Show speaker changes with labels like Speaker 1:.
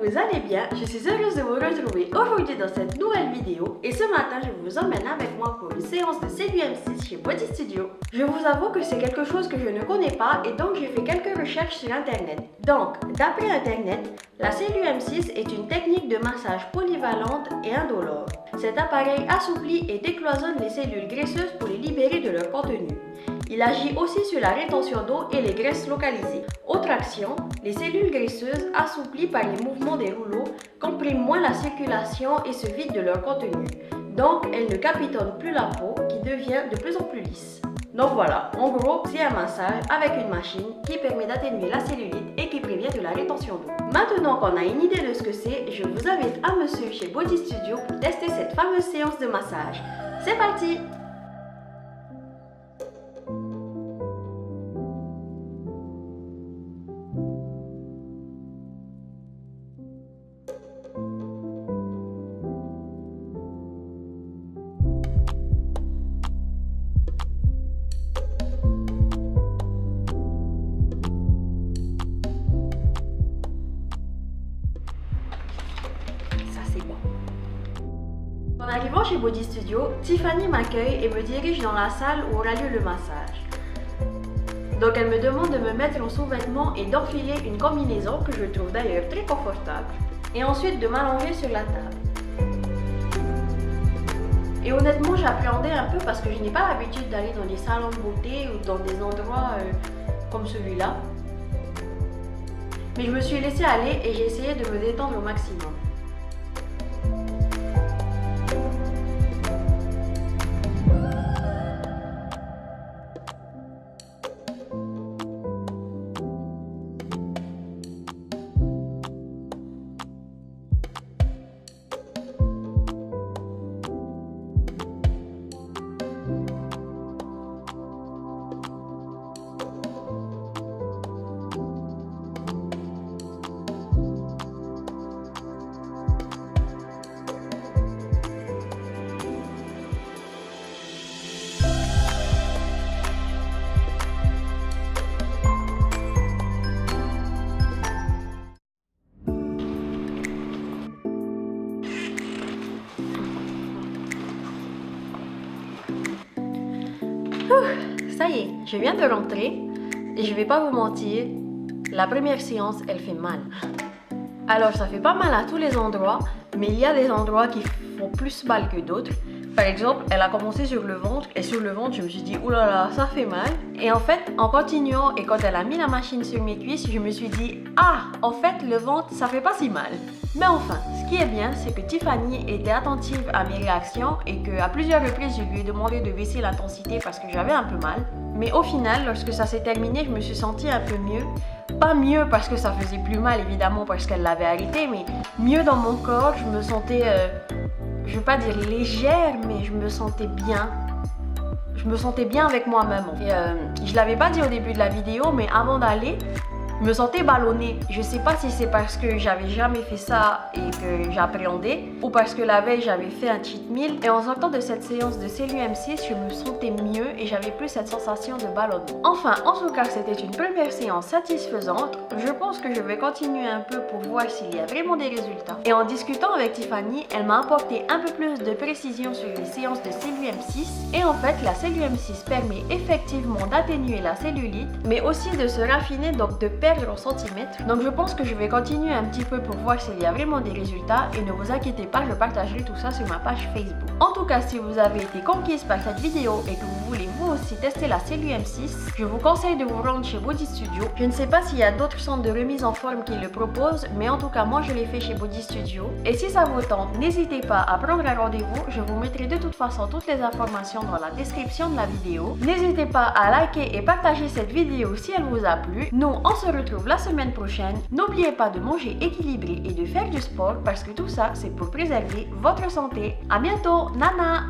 Speaker 1: vous allez bien. Je suis heureuse de vous retrouver aujourd'hui dans cette nouvelle vidéo et ce matin je vous emmène avec moi pour une séance de CLUM6 chez Body Studio. Je vous avoue que c'est quelque chose que je ne connais pas et donc j'ai fait quelques recherches sur internet. Donc, d'après internet, la CLUM6 est une technique de massage polyvalente et indolore. Cet appareil assouplit et décloisonne les cellules graisseuses pour les libérer de leur contenu. Il agit aussi sur la rétention d'eau et les graisses localisées. Autre action, les cellules graisseuses assouplies par les mouvements des rouleaux compriment moins la circulation et se vident de leur contenu. Donc, elles ne capitonnent plus la peau qui devient de plus en plus lisse. Donc voilà, en gros, c'est un massage avec une machine qui permet d'atténuer la cellulite et qui prévient de la rétention d'eau. Maintenant qu'on a une idée de ce que c'est, je vous invite à me suivre chez Body Studio pour tester cette fameuse séance de massage. C'est parti! En arrivant chez Body Studio, Tiffany m'accueille et me dirige dans la salle où aura lieu le massage. Donc elle me demande de me mettre en sous-vêtements et d'enfiler une combinaison que je trouve d'ailleurs très confortable et ensuite de m'allonger sur la table. Et honnêtement j'appréhendais un peu parce que je n'ai pas l'habitude d'aller dans des salons de beauté ou dans des endroits comme celui-là. Mais je me suis laissée aller et j'ai essayé de me détendre au maximum. Ça y est, je viens de rentrer et je vais pas vous mentir, la première séance, elle fait mal. Alors ça fait pas mal à tous les endroits, mais il y a des endroits qui font plus mal que d'autres. Par exemple, elle a commencé sur le ventre et sur le ventre, je me suis dit oulala, ça fait mal. Et en fait, en continuant et quand elle a mis la machine sur mes cuisses, je me suis dit ah, en fait, le ventre, ça fait pas si mal. Mais enfin, ce qui est bien, c'est que Tiffany était attentive à mes réactions et qu'à plusieurs reprises, je lui ai demandé de baisser l'intensité parce que j'avais un peu mal. Mais au final, lorsque ça s'est terminé, je me suis sentie un peu mieux. Pas mieux parce que ça faisait plus mal, évidemment, parce qu'elle l'avait arrêté, mais mieux dans mon corps. Je me sentais, je ne veux pas dire légère, mais je me sentais bien. Je me sentais bien avec moi-même. Je ne l'avais pas dit au début de la vidéo, mais avant d'aller, je me sentais ballonnée. Je sais pas si c'est parce que j'avais jamais fait ça et que j'appréhendais ou parce que la veille j'avais fait un cheat meal et en sortant de cette séance de CLUM6 je me sentais mieux et j'avais plus cette sensation de ballonnement. Enfin, en tout cas c'était une première séance satisfaisante. Je pense que je vais continuer un peu pour voir s'il y a vraiment des résultats. Et en discutant avec Tiffany, elle m'a apporté un peu plus de précision sur les séances de CLUM6 et en fait la CLUM6 permet effectivement d'atténuer la cellulite mais aussi de se raffiner, donc de perdre en centimètres. Donc je pense que je vais continuer un petit peu pour voir s'il y a vraiment des résultats et ne vous inquiétez pas, je partagerai tout ça sur ma page Facebook. En tout cas, si vous avez été conquise par cette vidéo et que vous voulez vous aussi tester la CLUM6, je vous conseille de vous rendre chez Body Studio. Je ne sais pas s'il y a d'autres centres de remise en forme qui le proposent, mais en tout cas moi je l'ai fait chez Body Studio. Et si ça vous tente, n'hésitez pas à prendre un rendez-vous, je vous mettrai de toute façon toutes les informations dans la description de la vidéo. N'hésitez pas à liker et partager cette vidéo si elle vous a plu. Nous on se retrouve la semaine prochaine. N'oubliez pas de manger équilibré et de faire du sport parce que tout ça c'est pour préserver votre santé. À bientôt, nana.